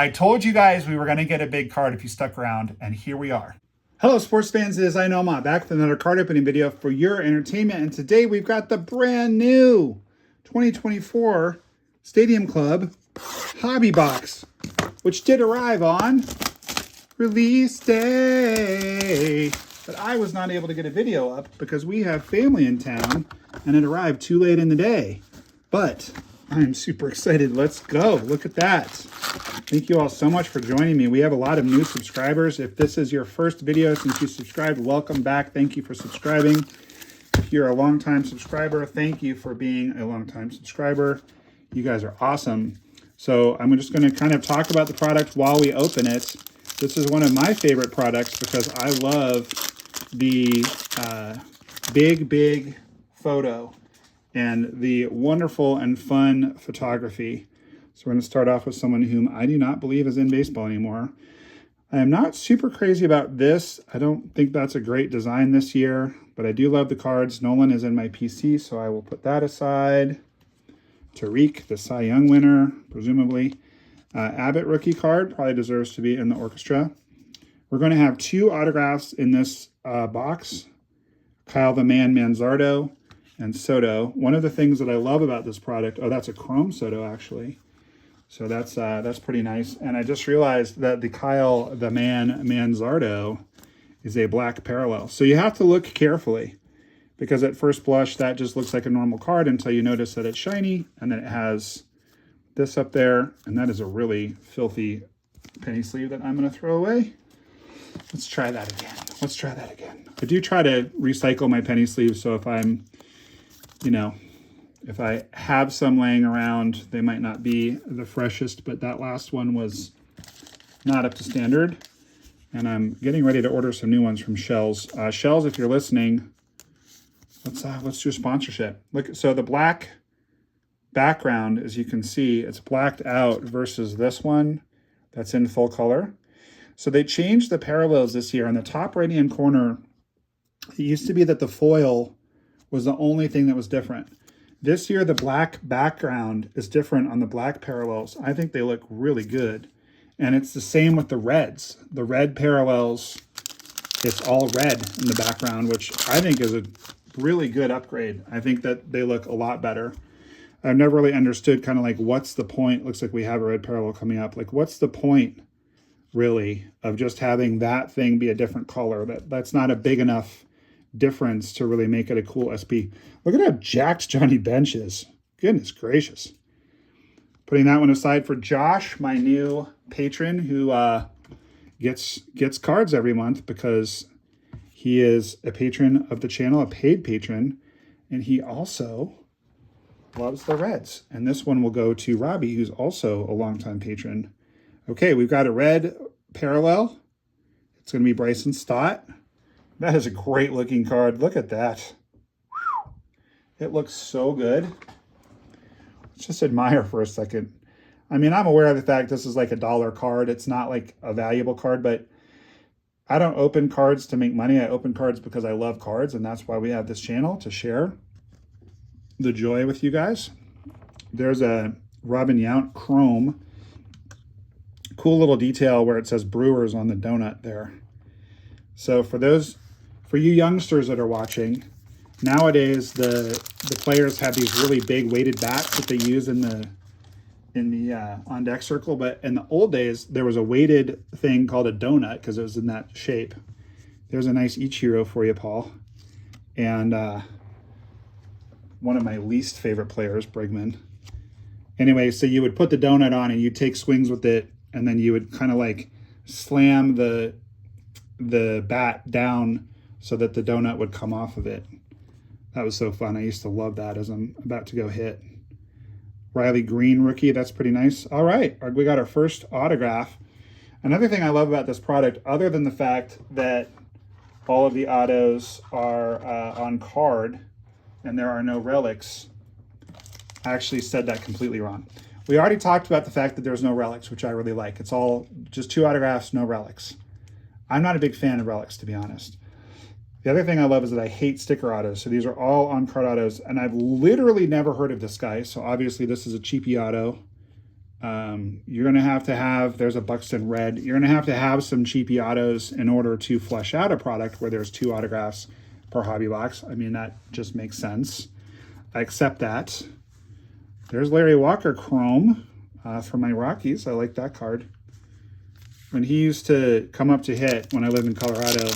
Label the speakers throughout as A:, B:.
A: I told you guys we were going to get a big card if you stuck around, and here we are. Hello, sports fans. It is I, Nomah, back with another card opening video for your entertainment. And today we've got the brand new 2024 Stadium Club Hobby Box, which did arrive on release day. But I was not able to get a video up because we have family in town and it arrived too late in the day. But I'm super excited. Let's go. Look at that. Thank you all so much for joining me. We have a lot of new subscribers. If this is your first video since you subscribed, welcome back. Thank you for subscribing. If you're a longtime subscriber, thank you for being a longtime subscriber. You guys are awesome. So I'm just going to kind of talk about the product while we open it. This is one of my favorite products because I love the big photo and the wonderful and fun photography. So we're going to start off with someone whom I do not believe is in baseball anymore. I am not super crazy about this. I don't think that's a great design this year, but I do love the cards. Nolan is in my PC, so I will put that aside. Tariq, the Cy Young winner, presumably. Abbott rookie card, probably deserves to be in the orchestra. We're going to have two autographs in this box. Kyle the Man Manzardo and Soto. One of the things that I love about this product, oh, that's a chrome Soto actually. So that's pretty nice. And I just realized that the Kyle the Man Manzardo is a black parallel. So you have to look carefully because at first blush, that just looks like a normal card until you notice that it's shiny and then it has this up there. And that is a really filthy penny sleeve that I'm going to throw away. Let's try that again. Let's try that again. I do try to recycle my penny sleeves. So if I'm, if I have some laying around, they might not be the freshest, but that last one was not up to standard. And I'm getting ready to order some new ones from Shells. Shells, if you're listening, let's do a sponsorship. Look, so the black background, as you can see, it's blacked out versus this one that's in full color. So they changed the parallels this year. On the top right-hand corner, it used to be that the foil was the only thing that was different. This year, the black background is different on the black parallels. I think they look really good. And it's the same with the reds. The red parallels, it's all red in the background, which I think is a really good upgrade. I think that they look a lot better. I've never really understood kind of like what's the point. Looks like we have a red parallel coming up. Like what's the point really of just having that thing be a different color? That's not a big enough difference to really make it a cool SP. Look at how jacked Johnny Bench is. Goodness gracious. Putting that one aside for Josh, my new patron who gets cards every month because he is a patron of the channel, a paid patron, and he also loves the Reds. And this one will go to Robbie, who's also a longtime patron. Okay, we've got a red parallel. It's going to be Bryson Stott. That is a great looking card. Look at that. Whew. It looks so good. Let's just admire for a second. I mean, I'm aware of the fact this is like a $1 card. It's not like a valuable card, but I don't open cards to make money. I open cards because I love cards, and that's why we have this channel, to share the joy with you guys. There's a Robin Yount chrome. Cool little detail where it says Brewers on the donut there. So for you youngsters that are watching, nowadays the players have these really big weighted bats that they use in the on deck circle, but in the old days there was a weighted thing called a donut because it was in that shape. There's a nice Ichiro for you, Paul. And one of my least favorite players, Bregman. Anyway, so you would put the donut on and you'd take swings with it, and then you would kind of like slam the bat down so that the donut would come off of it. That was so fun. I used to love that as I'm about to go hit. Riley Green rookie, that's pretty nice. All right, we got our first autograph. Another thing I love about this product, other than the fact that all of the autos are on card and there are no relics, I actually said that completely wrong. We already talked about the fact that there's no relics, which I really like. It's all just two autographs, no relics. I'm not a big fan of relics, to be honest. The other thing I love is that I hate sticker autos. So these are all on-card autos, and I've literally never heard of this guy. So obviously this is a cheapy auto. You're going to have, there's a Buxton red. You're going to have some cheapy autos in order to flesh out a product where there's 2 autographs per hobby box. I mean, that just makes sense. I accept that. There's Larry Walker Chrome for my Rockies. I like that card. When he used to come up to hit when I lived in Colorado,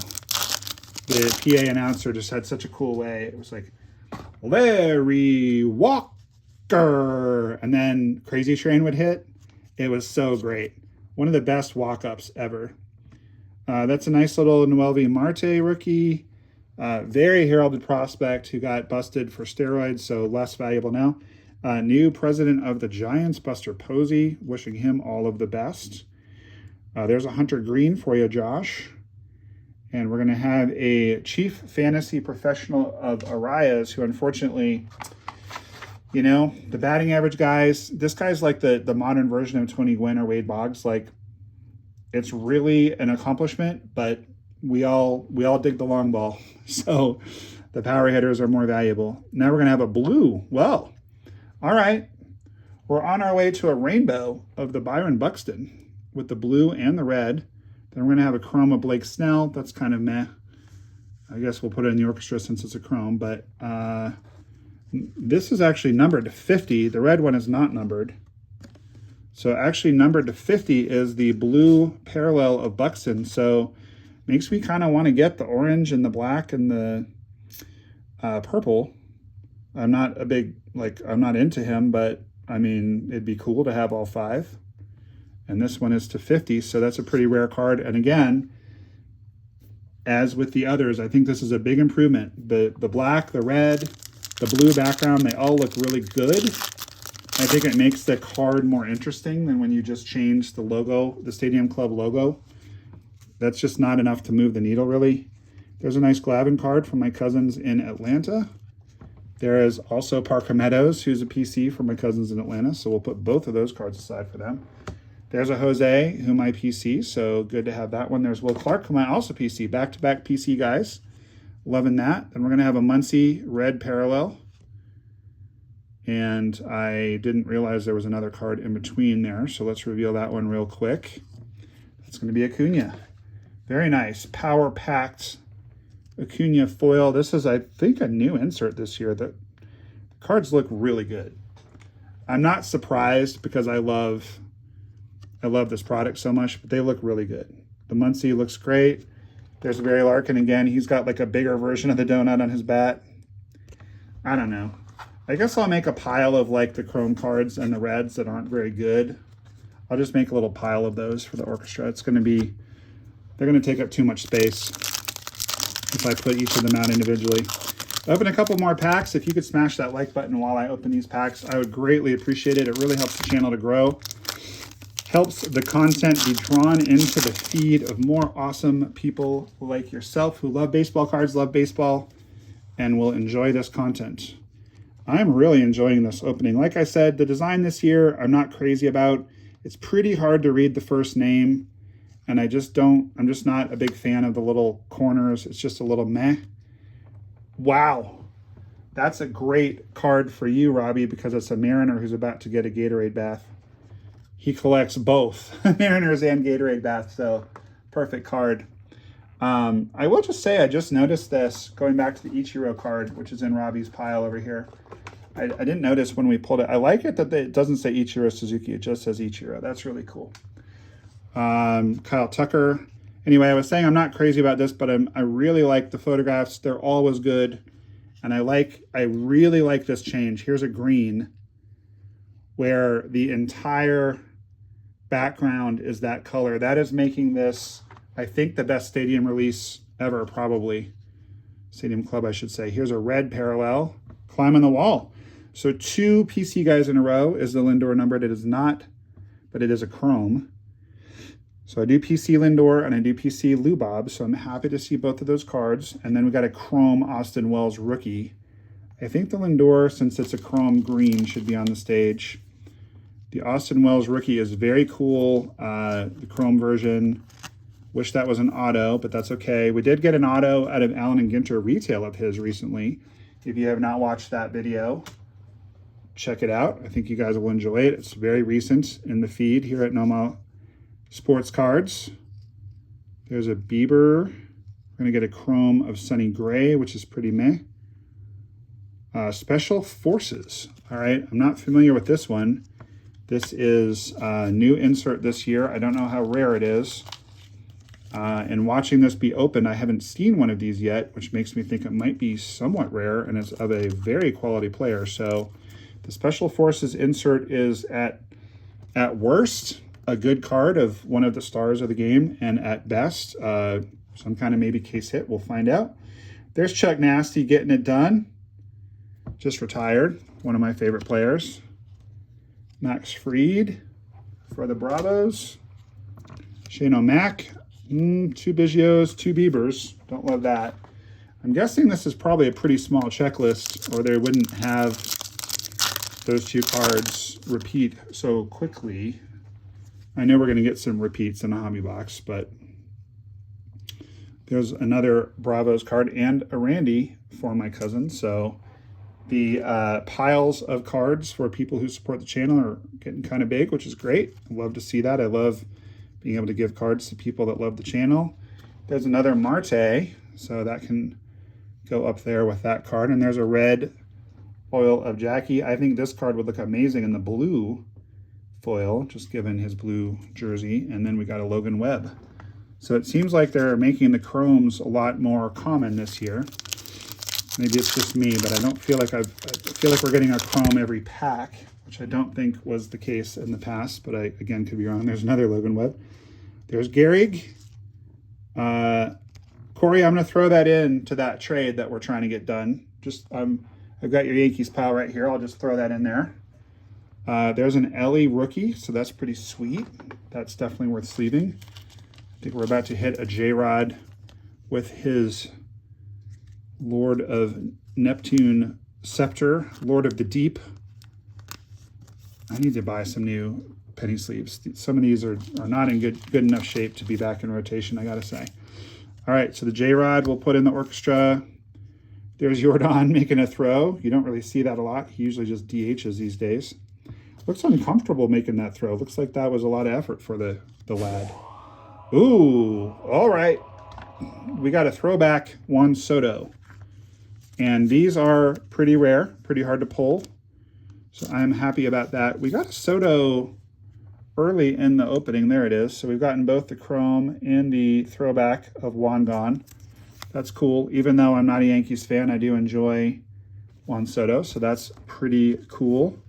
A: the PA announcer just had such a cool way. It was like, Larry Walker. And then Crazy Train would hit. It was so great. One of the best walk-ups ever. That's a nice little Noelvi Marte rookie. Very heralded prospect who got busted for steroids, so less valuable now. New president of the Giants, Buster Posey. Wishing him all of the best. There's a Hunter Green for you, Josh. And we're going to have a chief fantasy professional of Arias, who unfortunately, you know, the batting average guys, this guy's like the modern version of Tony Gwynn or Wade Boggs. Like, it's really an accomplishment, but we all dig the long ball. So the power hitters are more valuable. Now we're going to have a blue. Well, all right. We're on our way to a rainbow of the Byron Buxton with the blue and the red. Then we're going to have a chrome of Blake Snell. That's kind of meh. I guess we'll put it in the orchestra since it's a chrome. But this is actually numbered to 50. The red one is not numbered. So actually numbered to 50 is the blue parallel of Buxton. So makes me kind of want to get the orange and the black and the purple. I'm not a big, I'm not into him, but I mean, it'd be cool to have all 5. And this one is to 50, so that's a pretty rare card. And again, as with the others, I think this is a big improvement. The black, the red, the blue background, they all look really good. I think it makes the card more interesting than when you just change the logo, the Stadium Club logo. That's just not enough to move the needle, really. There's a nice Glavine card from my cousins in Atlanta. There is also Parker Meadows, who's a PC for my cousins in Atlanta, so we'll put both of those cards aside for them. There's a Jose, whom I PC, so good to have that one. There's Will Clark, whom I also PC. Back-to-back PC guys. Loving that. Then we're going to have a Muncy red parallel. And I didn't realize there was another card in between there, so let's reveal that one real quick. That's going to be Acuna. Very nice. Power-packed Acuna foil. This is, I think, a new insert this year. The cards look really good. I'm not surprised because I love this product so much, but they look really good. The Muncy looks great. There's Barry Larkin again. He's got like a bigger version of the donut on his bat. I don't know. I guess I'll make a pile of like the chrome cards and the reds that aren't very good. I'll just make a little pile of those for the orchestra. It's going to be, they're going to take up too much space if I put each of them out individually. Open a couple more packs. If you could smash that like button while I open these packs, I would greatly appreciate it. It really helps the channel to grow. Helps the content be drawn into the feed of more awesome people like yourself who love baseball cards, love baseball, and will enjoy this content. I'm really enjoying this opening. Like I said, the design this year, I'm not crazy about. It's pretty hard to read the first name, and I'm just not a big fan of the little corners. It's just a little meh. Wow. That's a great card for you, Robbie, because it's a Mariner who's about to get a Gatorade bath. He collects both Mariners and Gatorade baths, so perfect card. I will just say I just noticed this, going back to the Ichiro card, which is in Robbie's pile over here. I didn't notice when we pulled it. I like it that it doesn't say Ichiro Suzuki. It just says Ichiro. That's really cool. Kyle Tucker. Anyway, I was saying I'm not crazy about this, but I really like the photographs. They're always good. And I really like this change. Here's a green where the entire background is that color. That is making this, I think, the best stadium release ever, probably. Stadium Club, I should say. Here's a red parallel. Climbing the wall. So 2 PC guys in a row is the Lindor numbered. It is not, but it is a chrome. So I do PC Lindor and I do PC Lou Bob. So I'm happy to see both of those cards. And then we got a chrome Austin Wells rookie. I think the Lindor, since it's a chrome green, should be on the stage. The Austin Wells rookie is very cool. The chrome version. Wish that was an auto, but that's okay. We did get an auto out of Allen and Ginter retail of his recently. If you have not watched that video, check it out. I think you guys will enjoy it. It's very recent in the feed here at Nomah Sports Cards. There's a Bieber. We're going to get a chrome of Sunny Gray, which is pretty meh. Special Forces. All right, I'm not familiar with this one. This is a new insert this year. I don't know how rare it is. And watching this be opened, I haven't seen one of these yet, which makes me think it might be somewhat rare, and it's of a very quality player. So the Special Forces insert is at worst a good card of one of the stars of the game, and at best some kind of maybe case hit. We'll find out. There's Chuck Nasty getting it done. Just retired, one of my favorite players. Max Fried for the Bravos. Shane O'Mac. 2 Biggios, 2 Biebers. Don't love that. I'm guessing this is probably a pretty small checklist, or they wouldn't have those 2 cards repeat so quickly. I know we're going to get some repeats in a hobby box, but there's another Bravos card and a Randy for my cousin. So the piles of cards for people who support the channel are getting kind of big, which is great. I love to see that. I love being able to give cards to people that love the channel. There's another Marte, so that can go up there with that card. And there's a red foil of Jackie. I think this card would look amazing in the blue foil, just given his blue jersey. And then we got a Logan Webb. So it seems like they're making the chromes a lot more common this year. Maybe it's just me, but I don't feel like I feel like we're getting a chrome every pack, which I don't think was the case in the past, but I, again, could be wrong. There's another Logan Webb. There's Gehrig. Corey, I'm going to throw that in to that trade that we're trying to get done. Just I've got your Yankees pile right here. I'll just throw that in there. There's an Ellie rookie, so that's pretty sweet. That's definitely worth sleeving. I think we're about to hit a J-Rod with his Lord of Neptune Scepter, Lord of the Deep. I need to buy some new penny sleeves. Some of these are not in good enough shape to be back in rotation, I gotta say. All right, so the J-Rod we'll put in the orchestra. There's Jordan making a throw. You don't really see that a lot. He usually just DHs these days. Looks uncomfortable making that throw. Looks like that was a lot of effort for the lad. Ooh, all right. We got a throwback Juan Soto. And these are pretty rare, pretty hard to pull. So I'm happy about that. We got a Soto early in the opening. There it is. So we've gotten both the chrome and the throwback of Juan Gone. That's cool. Even though I'm not a Yankees fan, I do enjoy Juan Soto. So that's pretty cool.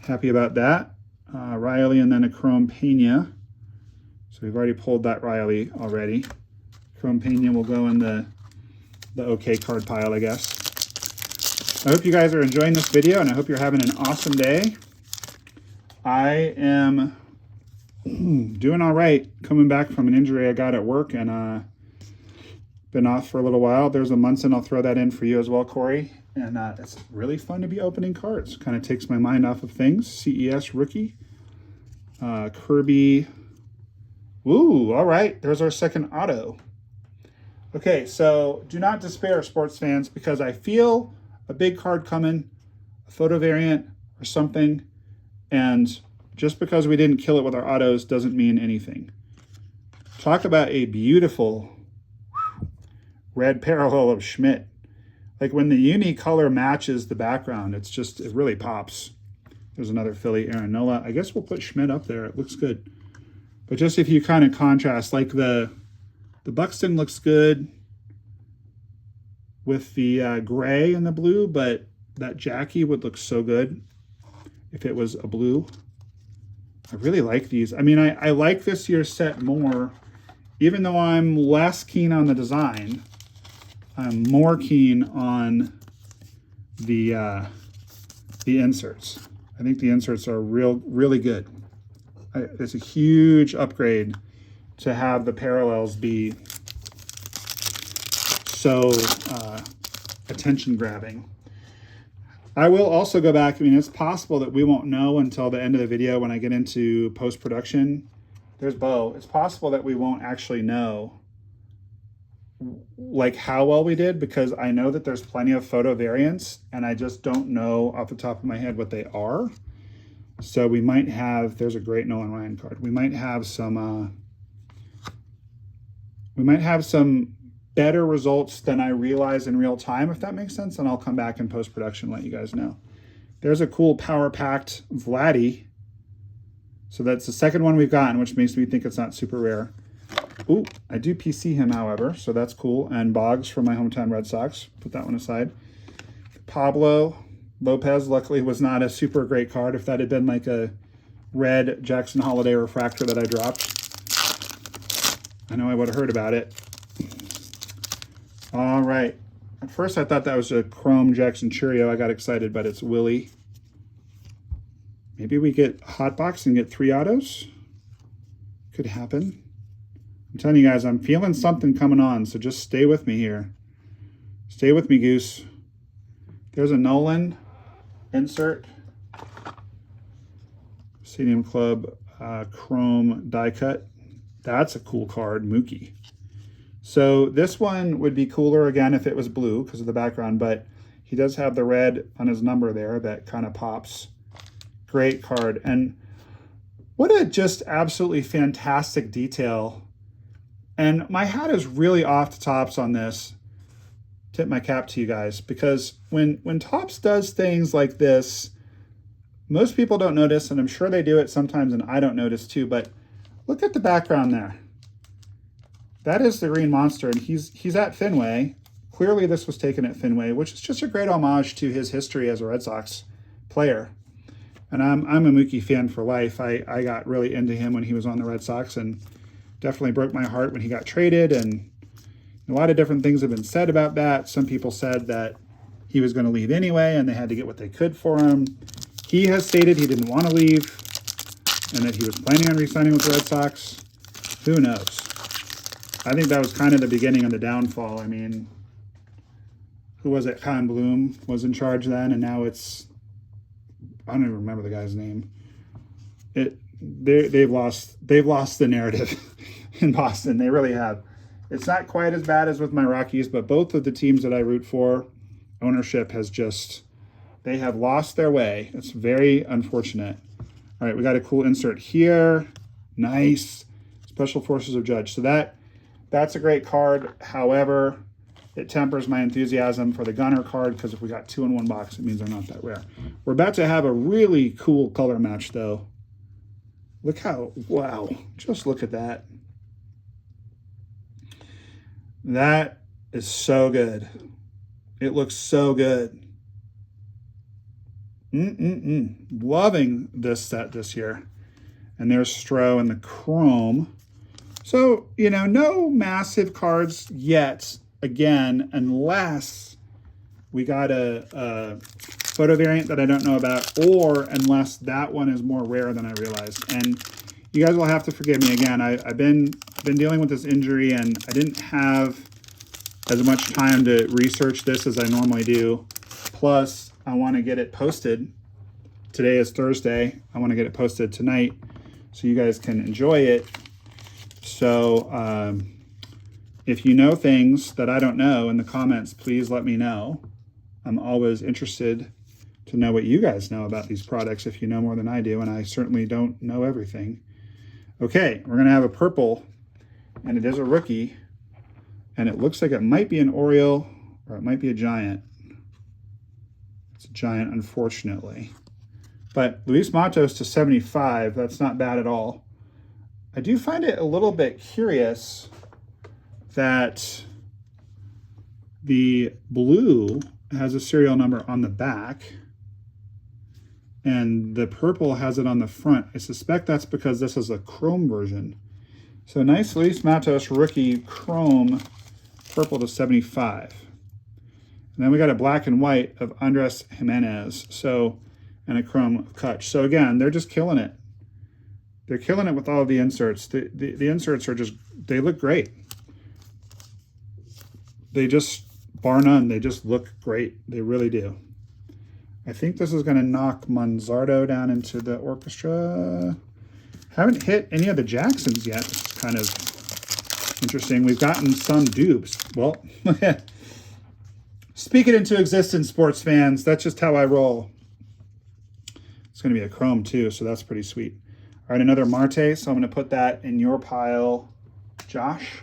A: Happy about that. Riley and then a chrome Pena. So we've already pulled that Riley already. Chrome Pena will go in the okay card pile, I guess. I hope you guys are enjoying this video, and I hope you're having an awesome day. I am doing all right, coming back from an injury I got at work, and been off for a little while. There's a Munson. I'll throw that in for you as well, Corey. And it's really fun to be opening cards. Kind of takes my mind off of things. CES rookie. Kirby. Ooh, all right. There's our second auto. Okay, so do not despair, sports fans, because I feel a big card coming, a photo variant or something, and just because we didn't kill it with our autos doesn't mean anything. Talk about a beautiful red parallel of Schmidt. Like when the uni color matches the background, it really pops. There's another Philly, Aaron Nola. I guess we'll put Schmidt up there. It looks good. But just if you kind of contrast, like the Buxton looks good with the gray and the blue, but that Jackie would look so good if it was a blue. I really like these. I mean, I like this year's set more, even though I'm less keen on the design. I'm more keen on the inserts. I think the inserts are really good. It's a huge upgrade to have the parallels be so attention grabbing. I will also go back. I mean, it's possible that we won't know until the end of the video when I get into post-production. There's Bo. It's possible that we won't actually know like how well we did, because I know that there's plenty of photo variants and I just don't know off the top of my head what they are. So we might have, there's a great Nolan Ryan card. We might have some better results than I realize in real time, if that makes sense. And I'll come back in post-production and let you guys know. There's a cool power-packed Vladdy. So that's the second one we've gotten, which makes me think it's not super rare. Ooh, I do PC him, however, so that's cool. And Boggs from my hometown Red Sox. Put that one aside. Pablo Lopez, luckily, was not a super great card. If that had been like a red Jackson Holiday refractor that I dropped, I know I would have heard about it. All right. At first, I thought that was a Chrome Jackson Cheerio. I got excited, but it's Willie. Maybe we get Hotbox and get 3 autos. Could happen. I'm telling you guys, I'm feeling something coming on, so just stay with me here. Stay with me, Goose. There's a Nolan insert. Stadium Club Chrome die cut. That's a cool card, Mookie. So this one would be cooler again if it was blue because of the background, but he does have the red on his number there that kind of pops. Great card. And what a just absolutely fantastic detail. And my hat is really off the Topps on this. Tip my cap to you guys, because when Topps does things like this, most people don't notice, and I'm sure they do it sometimes and I don't notice too, but look at the background there. That is the Green Monster, and he's at Fenway. Clearly this was taken at Fenway, which is just a great homage to his history as a Red Sox player. And I'm a Mookie fan for life. I got really into him when he was on the Red Sox, and definitely broke my heart when he got traded, and a lot of different things have been said about that. Some people said that he was going to leave anyway and they had to get what they could for him. He has stated he didn't want to leave and that he was planning on re-signing with the Red Sox. Who knows? I think that was kind of the beginning of the downfall. I mean, who was it? Kyle Bloom was in charge then, and now it's, I don't even remember the guy's name. They've lost the narrative in Boston. They really have. It's not quite as bad as with my Rockies, but both of the teams that I root for, ownership has just, they have lost their way. It's very unfortunate. All right, we got a cool insert here. Nice. Special Forces of Judge. So that's a great card. However, it tempers my enthusiasm for the Gunner card, because if we got 2 in one box, it means they're not that rare. We're about to have a really cool color match, though. Look how, wow, just look at that. That is so good. It looks so good. Loving this set this year. And there's Stroh and the Chrome. So, you know, no massive cards yet, again, unless we got a photo variant that I don't know about, or unless that one is more rare than I realized. And you guys will have to forgive me again. I've been dealing with this injury, and I didn't have as much time to research this as I normally do. Plus, I want to get it posted. Today is Thursday. I want to get it posted tonight so you guys can enjoy it. So if you know things that I don't know in the comments, please let me know. I'm always interested to know what you guys know about these products if you know more than I do, and I certainly don't know everything. Okay, we're going to have a purple, and it is a rookie, and it looks like it might be an Oriole or it might be a Giant. It's a Giant, unfortunately. But Luis Matos to 75, that's not bad at all. I do find it a little bit curious that the blue has a serial number on the back and the purple has it on the front. I suspect that's because this is a chrome version. So nice Luis Matos rookie chrome purple to 75. And then we got a black and white of Andres Jimenez. So, and a chrome Kutch. So again, they're just killing it. They're killing it with all of the inserts. The inserts are just, they look great. They just, bar none, they just look great. They really do. I think this is going to knock Manzardo down into the orchestra. Haven't hit any of the Jacksons yet, which is kind of Interesting. We've gotten some dupes. Well, speak it into existence, sports fans. That's just how I roll. It's going to be a chrome too, so that's pretty sweet. All right, another Marte. So I'm going to put that in your pile, Josh.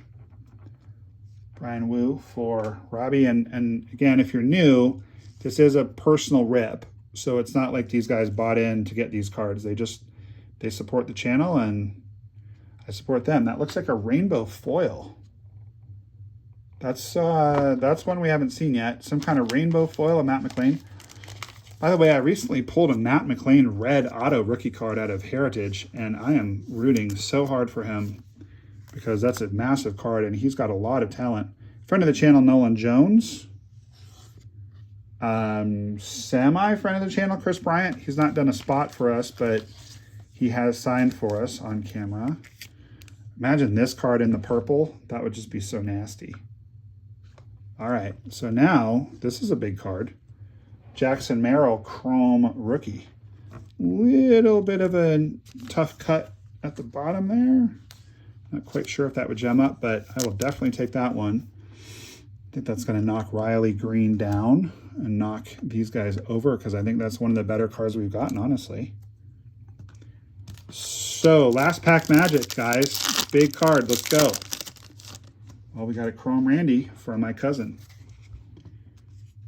A: Brian Wu for Robbie. And again, if you're new, this is a personal rip. So it's not like these guys bought in to get these cards. They support the channel and I support them. That looks like a rainbow foil. That's one we haven't seen yet. Some kind of rainbow foil of Matt McLain. By the way, I recently pulled a Matt McLain red auto rookie card out of Heritage, and I am rooting so hard for him because that's a massive card, and he's got a lot of talent. Friend of the channel, Nolan Jones. Semi-friend of the channel, Chris Bryant. He's not done a spot for us, but he has signed for us on camera. Imagine this card in the purple. That would just be so nasty. All right, so now this is a big card. Jackson Merrill Chrome Rookie. Little bit of a tough cut at the bottom there. Not quite sure if that would gem up, but I will definitely take that one. I think that's going to knock Riley Green down and knock these guys over because I think that's one of the better cards we've gotten, honestly. So, last pack magic, guys. Big card. Let's go. Well, we got a Chrome Randy for my cousin.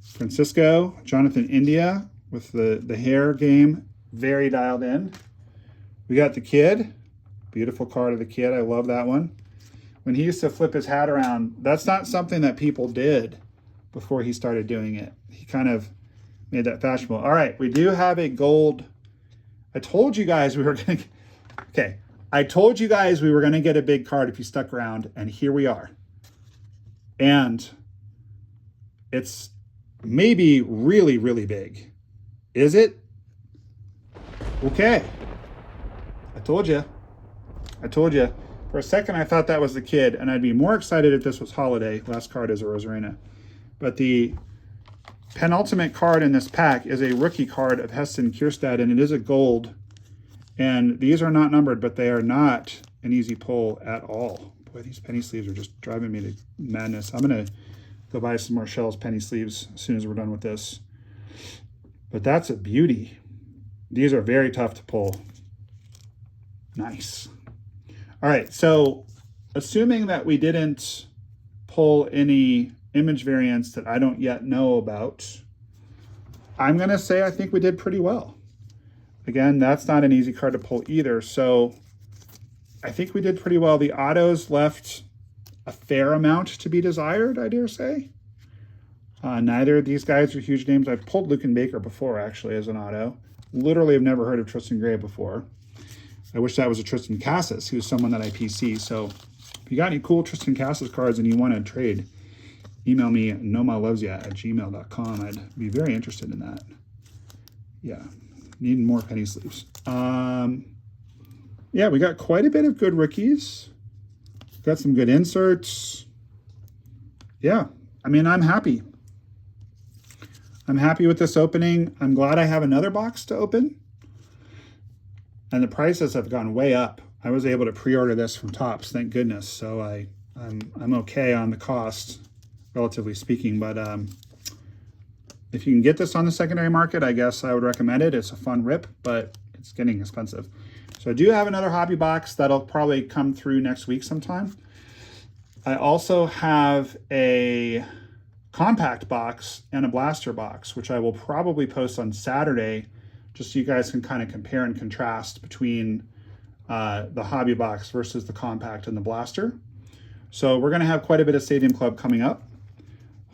A: Francisco, Jonathan India with the hair game, very dialed in. We got the kid, beautiful card of the kid. I love that one. When he used to flip his hat around, that's not something that people did before he started doing it. He kind of made that fashionable. All right, we do have a gold. I told you guys we were going to, okay. I told you guys we were going to get a big card if you stuck around, and here we are. And it's maybe really, really big. Is it? Okay. I told you. I told you. For a second, I thought that was the kid, and I'd be more excited if this was Holiday. Last card is a Rosarena. But the penultimate card in this pack is a rookie card of Heston Kierstad, and it is a gold. And these are not numbered, but they are not an easy pull at all. Boy, these penny sleeves are just driving me to madness. I'm going to go buy some more Shells penny sleeves as soon as we're done with this. But that's a beauty. These are very tough to pull. Nice. All right, so assuming that we didn't pull any image variants that I don't yet know about, I'm going to say I think we did pretty well. Again, that's not an easy card to pull either, so I think we did pretty well. The autos left a fair amount to be desired, I dare say. Neither of these guys are huge names. I've pulled Lucan Baker before, actually, as an auto. Literally have never heard of Tristan Gray before. I wish that was a Tristan Cassis, who's someone that I PC. So if you got any cool Tristan Cassis cards and you want to trade, email me at nomahlovesya@gmail.com. I'd be very interested in that. Yeah, needing more penny sleeves. Yeah, we got quite a bit of good rookies. Got some good inserts. Yeah, I mean, I'm happy. I'm happy with this opening. I'm glad I have another box to open. And the prices have gone way up. I was able to pre-order this from Topps, thank goodness. So I'm okay on the cost, relatively speaking. But if you can get this on the secondary market, I guess I would recommend it. It's a fun rip, but it's getting expensive. So I do have another hobby box that'll probably come through next week sometime. I also have a compact box and a blaster box, which I will probably post on Saturday, just so you guys can kind of compare and contrast between the hobby box versus the compact and the blaster. So we're going to have quite a bit of Stadium Club coming up.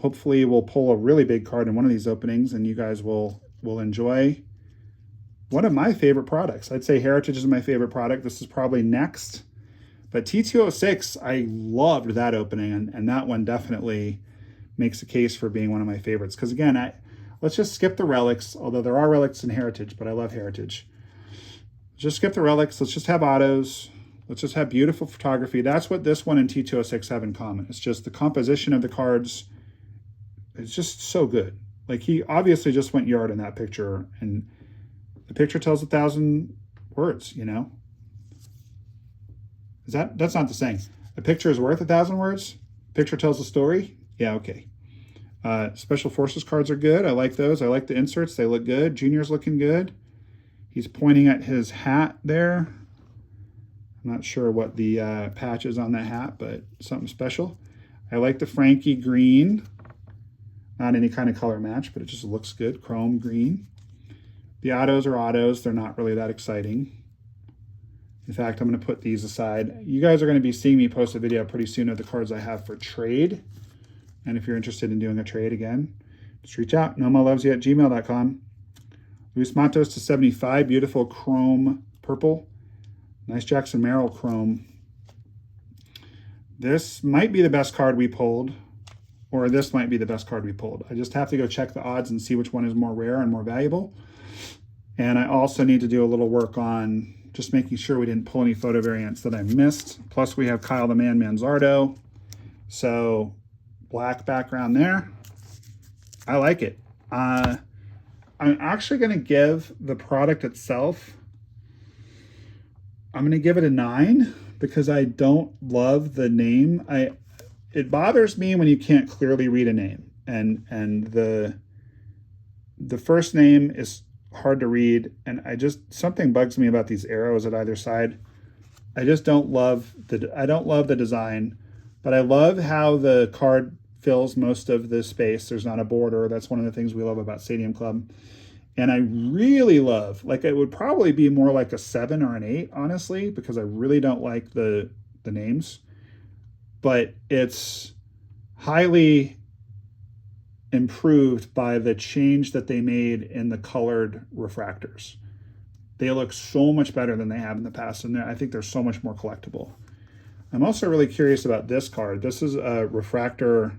A: Hopefully we'll pull a really big card in one of these openings and you guys will enjoy one of my favorite products. I'd say Heritage is my favorite product. This is probably next. But T206, I loved that opening, and that one definitely makes a case for being one of my favorites. Because again, let's just skip the relics, although there are relics in Heritage, but I love Heritage. Just skip the relics. Let's just have autos. Let's just have beautiful photography. That's what this one and T206 have in common. It's just the composition of the cards. It's just so good. Like, he obviously just went yard in that picture, and the picture tells 1,000 words, you know? That's not the saying. A picture is worth 1,000 words. Picture tells a story. Yeah, okay. Special Forces cards are good. I like those. I like the inserts. They look good. Junior's looking good. He's pointing at his hat there. I'm not sure what the patch is on that hat, but something special. I like the Frankie green. Not any kind of color match, but it just looks good. Chrome green. The autos are autos. They're not really that exciting. In fact, I'm going to put these aside. You guys are going to be seeing me post a video pretty soon of the cards I have for trade. And if you're interested in doing a trade again, just reach out. nomahlovesyou@gmail.com. Luis Matos to 75. Beautiful chrome purple. Nice Jackson Merrill chrome. This might be the best card we pulled, or this might be the best card we pulled. I just have to go check the odds and see which one is more rare and more valuable. And I also need to do a little work on just making sure we didn't pull any photo variants that I missed. Plus we have Kyle the Man Manzardo. So black background there. I like it. I'm actually going to give the product itself, I'm going to give it a 9 because I don't love the name. It bothers me when you can't clearly read a name, and the first name is hard to read, and something bugs me about these arrows at either side. I just don't love the design, but I love how the card fills most of the space. There's not a border. That's one of the things we love about Stadium Club. And I really love, like, it would probably be more like a 7 or an 8, honestly, because I really don't like the names. But it's highly improved by the change that they made in the colored refractors. They look so much better than they have in the past, and I think they're so much more collectible. I'm also really curious about this card. This is a refractor,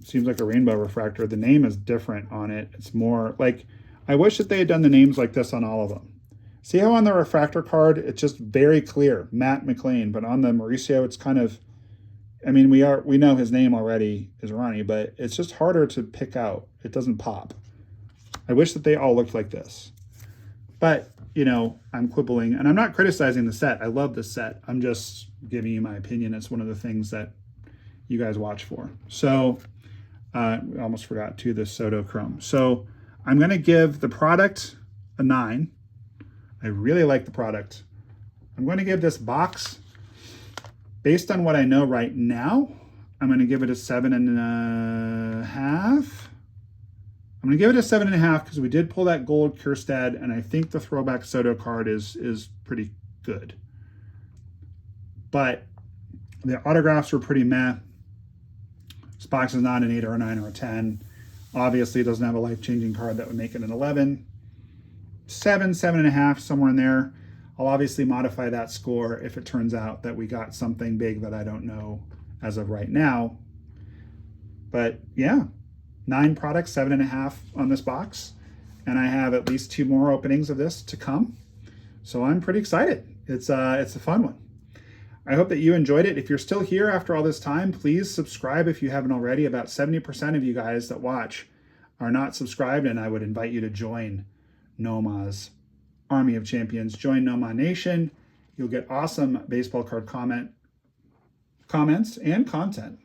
A: seems like a rainbow refractor. The name is different on it. It's more like, I wish that they had done the names like this on all of them. See how on the refractor card, it's just very clear, Matt McLean, but on the Mauricio, it's kind of, I mean, we know his name already is Ronnie, but it's just harder to pick out. It doesn't pop. I wish that they all looked like this. But, you know, I'm quibbling, and I'm not criticizing the set. I love this set. I'm just giving you my opinion. It's one of the things that you guys watch for. So, I almost forgot too, the Soto Chrome. So I'm going to give the product a 9. I really like the product. I'm going to give this box, based on what I know right now, I'm going to give it a 7.5. I'm going to give it a 7.5 because we did pull that gold Kjerstad, and I think the throwback Soto card is pretty good. But the autographs were pretty meh. This box is not an 8 or a 9 or a 10. Obviously, it doesn't have a life-changing card that would make it an 11. 7, 7.5, somewhere in there. I'll obviously modify that score if it turns out that we got something big that I don't know as of right now. But yeah, 9 products, 7.5 on this box. And I have at least 2 more openings of this to come. So I'm pretty excited. It's a fun one. I hope that you enjoyed it. If you're still here after all this time, please subscribe if you haven't already. About 70% of you guys that watch are not subscribed, and I would invite you to join Nomah's Army of Champions. Join Nomah Nation. You'll get awesome baseball card comments and content,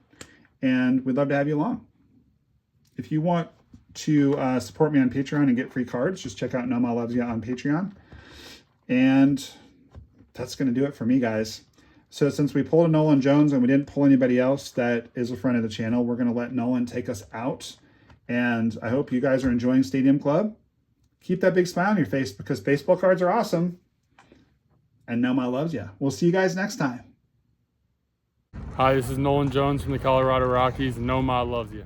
A: and we'd love to have you along. If you want to support me on Patreon and get free cards, just check out Nomah Loves You on Patreon. And that's going to do it for me, guys. So since we pulled a Nolan Jones and we didn't pull anybody else that is a friend of the channel, we're going to let Nolan take us out. And I hope you guys are enjoying Stadium Club. Keep that big smile on your face because baseball cards are awesome. And Nomah loves you. We'll see you guys next time.
B: Hi, this is Nolan Jones from the Colorado Rockies, and Nomah loves you.